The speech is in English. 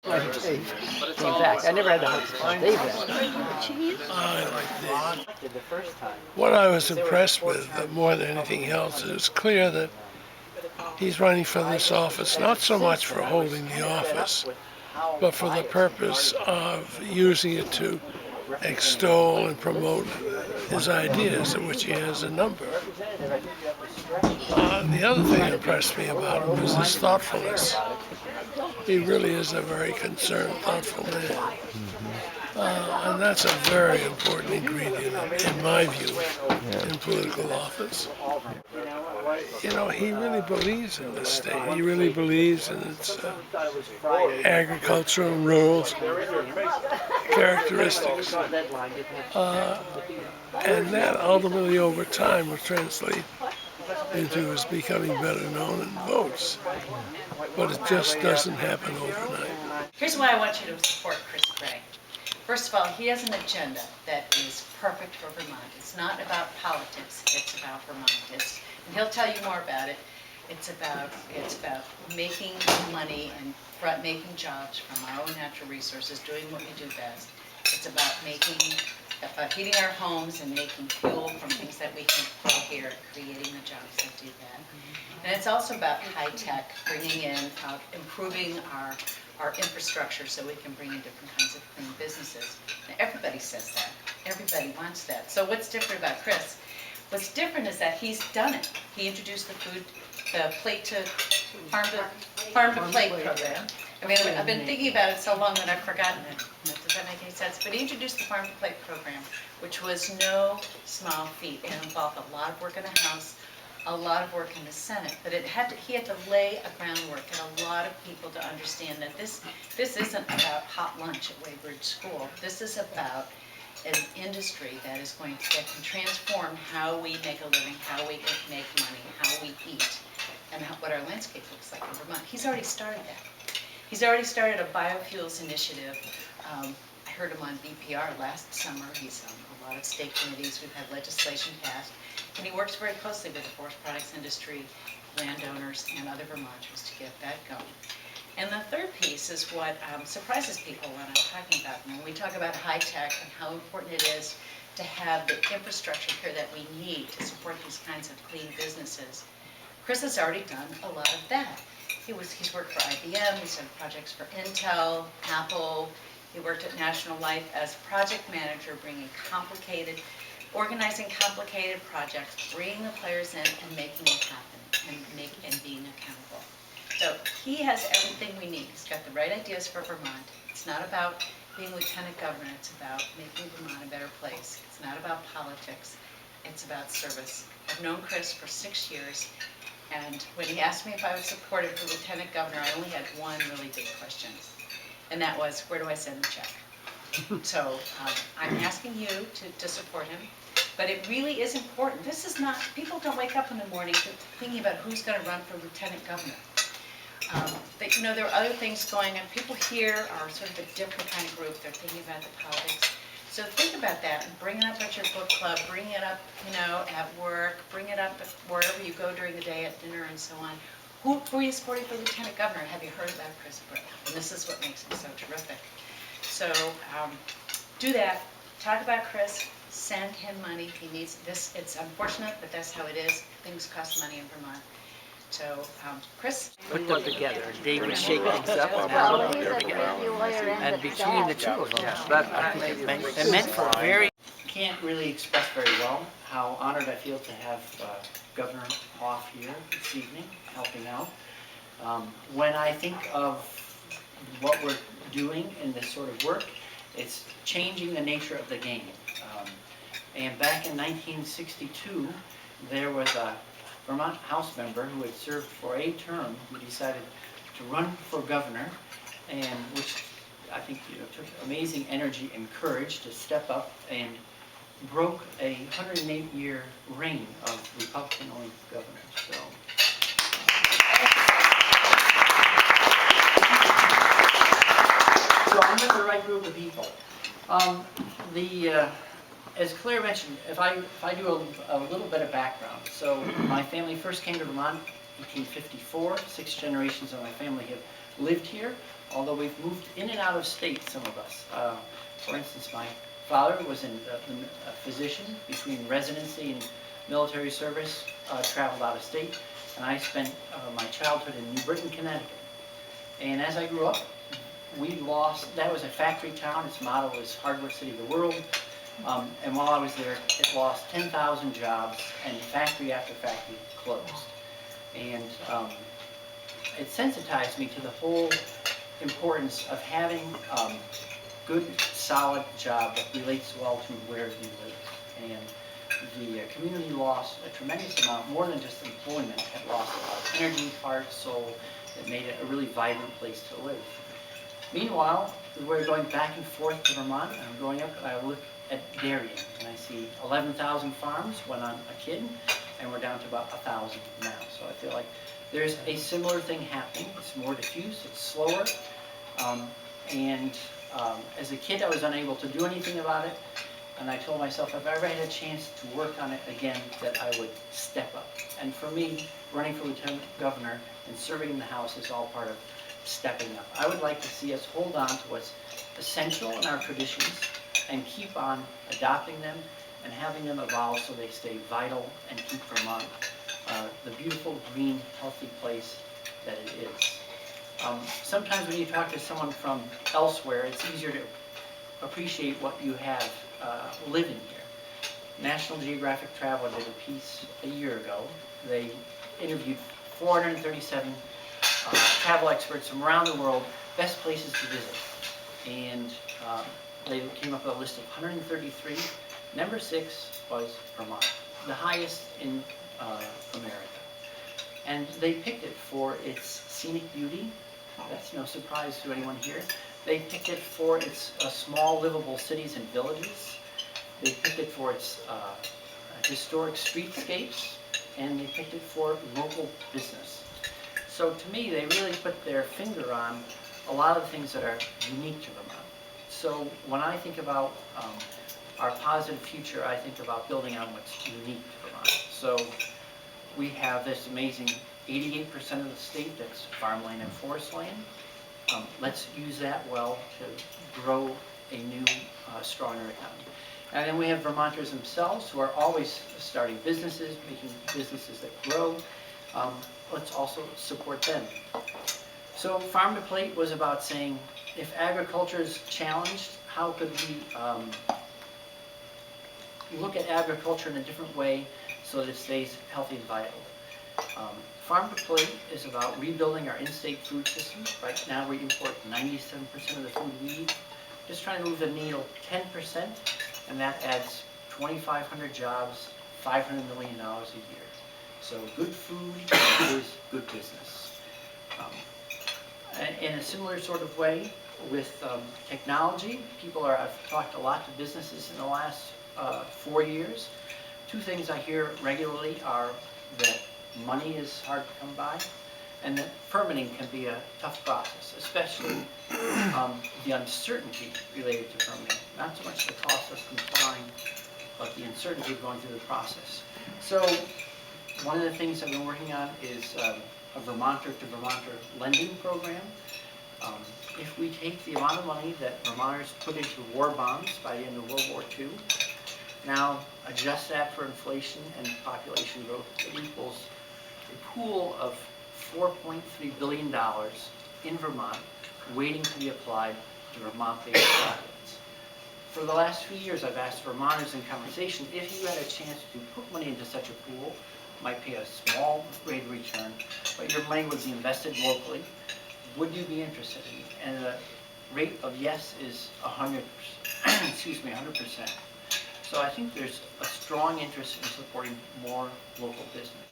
Came back. I never had the heart to tell Dave that. I like the what I was impressed with more than anything else, it's clear that he's running for this office not so much for holding the office, but for the purpose of using it to extol and promote his ideas, of which he has a number. The other thing that impressed me about him was his thoughtfulness. He really is a very concerned, thoughtful man. And that's a very important ingredient, in my view, in political office. You know, he really believes in the state. He really believes in its agricultural and rural characteristics. And that ultimately, over time, will translate into his becoming better known in votes. But it just doesn't happen overnight. Here's why I want you to support Chris Bray. First of all, he has an agenda that is perfect for Vermont. It's not about politics, it's about Vermont. And he'll tell you more about it. It's about making money and making jobs from our own natural resources, doing what we do best. It's about heating our homes and making fuel from things that we can grow here, creating the jobs that do that. And it's also about high tech, bringing in, improving our infrastructure so we can bring in different kinds of clean businesses. Now, everybody says that. Everybody wants that. So what's different about Chris? What's different is that he's done it. He introduced the farm to plate program. I mean, I've been thinking about it so long that I've forgotten it. Does that make any sense? But he introduced the farm to plate program, which was no small feat. It involved a lot of work in the House, a lot of work in the Senate, but he had to lay a groundwork and a lot of people to understand that this isn't about hot lunch at Weybridge School. This is about an industry that can transform how we make a living, how we make money, how we eat, and what our landscape looks like in Vermont. He's already started that. He's already started a biofuels initiative. I heard him on BPR last summer. He's on a lot of state committees. We've had legislation passed. And he works very closely with the forest products industry, landowners, and other Vermonters to get that going. And the third piece is what surprises people when I'm talking about when we talk about high tech and how important it is to have the infrastructure here that we need to support these kinds of clean businesses. Chris has already done a lot of that. He's worked for IBM, he's done projects for Intel, Apple. He worked at National Life as project manager, organizing complicated projects, bringing the players in and making it happen and being accountable. So he has everything we need. He's got the right ideas for Vermont. It's not about being lieutenant governor, it's about making Vermont a better place. It's not about politics, it's about service. I've known Chris for 6 years, and when he asked me if I would support him for lieutenant governor, I only had one really big question, and that was, where do I send the check? So I'm asking you to support him, but it really is important. This is not, people don't wake up in the morning thinking about who's going to run for lieutenant governor. But you know, there are other things going on. People here are sort of a different kind of group. They're thinking about the politics. So think about that and bring it up at your book club, bring it up, you know, at work, bring it up wherever you go during the day at dinner and so on. Who are you supporting for lieutenant governor? Have you heard about Chris Bray? And this is what makes him so terrific. So do that. Talk about Chris. Send him money. He needs this. It's unfortunate, but that's how it is. Things cost money in Vermont. So, Chris? Put them together. Dave would shake things up and now put them together. And between the two of them, I think it meant for a very... Can't really express very well how honored I feel to have Governor Hoff here this evening, helping out. When I think of what we're doing in this sort of work, it's changing the nature of the game. And back in 1962, there was a Vermont House member who had served for a term who decided to run for governor, and which I think took amazing energy and courage to step up and broke a 108-year reign of Republican-owned governors. So I'm with the right group of people. As Claire mentioned, if I do a little bit of background. So my family first came to Vermont in 1854. 6 generations of my family have lived here. although we've moved in and out of state, some of us. For instance, my father was a physician between residency and military service, traveled out of state, and I spent my childhood in New Britain, Connecticut. And as I grew up, that was a factory town. Its motto was Hardware City of the World. And while I was there, it lost 10,000 jobs, and factory after factory closed. And it sensitized me to the whole importance of having good, solid job that relates well to where you live. And the community lost a tremendous amount, more than just employment. It lost a lot of energy, heart, soul. It made it a really vibrant place to live. Meanwhile, we're going back and forth to Vermont, and I'm growing up, I look at Darien, and I see 11,000 farms when I'm a kid, and we're down to about 1,000 now. So I feel like there's a similar thing happening. It's more diffuse, it's slower, as a kid I was unable to do anything about it, and I told myself if I ever had a chance to work on it again, that I would step up. And for me, running for lieutenant governor and serving in the House is all part of stepping up. I would like to see us hold on to what's essential in our traditions and keep on adopting them and having them evolve so they stay vital and keep Vermont the beautiful, green, healthy place that it is. Sometimes when you talk to someone from elsewhere, it's easier to appreciate what you have living here. National Geographic Traveler did a piece a year ago. They interviewed 437 travel experts from around the world, best places to visit. And they came up with a list of 133. Number 6 was Vermont, the highest in America. And they picked it for its scenic beauty. That's no surprise to anyone here. They picked it for its small, livable cities and villages. They picked it for its historic streetscapes, and they picked it for local business. So to me, they really put their finger on a lot of the things that are unique to Vermont. So when I think about our positive future, I think about building on what's unique to Vermont. So we have this amazing 88% of the state that's farmland and forest land. Let's use that well to grow a new, stronger economy. And then we have Vermonters themselves who are always starting businesses, making businesses that grow. Let's also support them. So Farm to Plate was about saying, if agriculture is challenged, how could we look at agriculture in a different way so that it stays healthy and vital? Farm to Plate is about rebuilding our in-state food system. Right now we import 97% of the food we eat. Just trying to move the needle 10%, and that adds 2,500 jobs, $500 million a year. So good food is good business. In a similar sort of way with technology, I've talked a lot to businesses in the last 4 years. Two things I hear regularly are that money is hard to come by, and that permitting can be a tough process, especially the uncertainty related to permitting. Not so much the cost of complying, but the uncertainty of going through the process. So one of the things I've been working on is a Vermonter to Vermonter lending program. If we take the amount of money that Vermonters put into war bonds by the end of World War II, now adjust that for inflation and population growth, it equals a pool of $4.3 billion in Vermont waiting to be applied to Vermont-based projects. For the last few years, I've asked Vermonters in conversation, if you had a chance to put money into such a pool, might pay a small rate of return, but your money would be invested locally, would you be interested in it? And the rate of yes is 100%. So I think there's a strong interest in supporting more local business.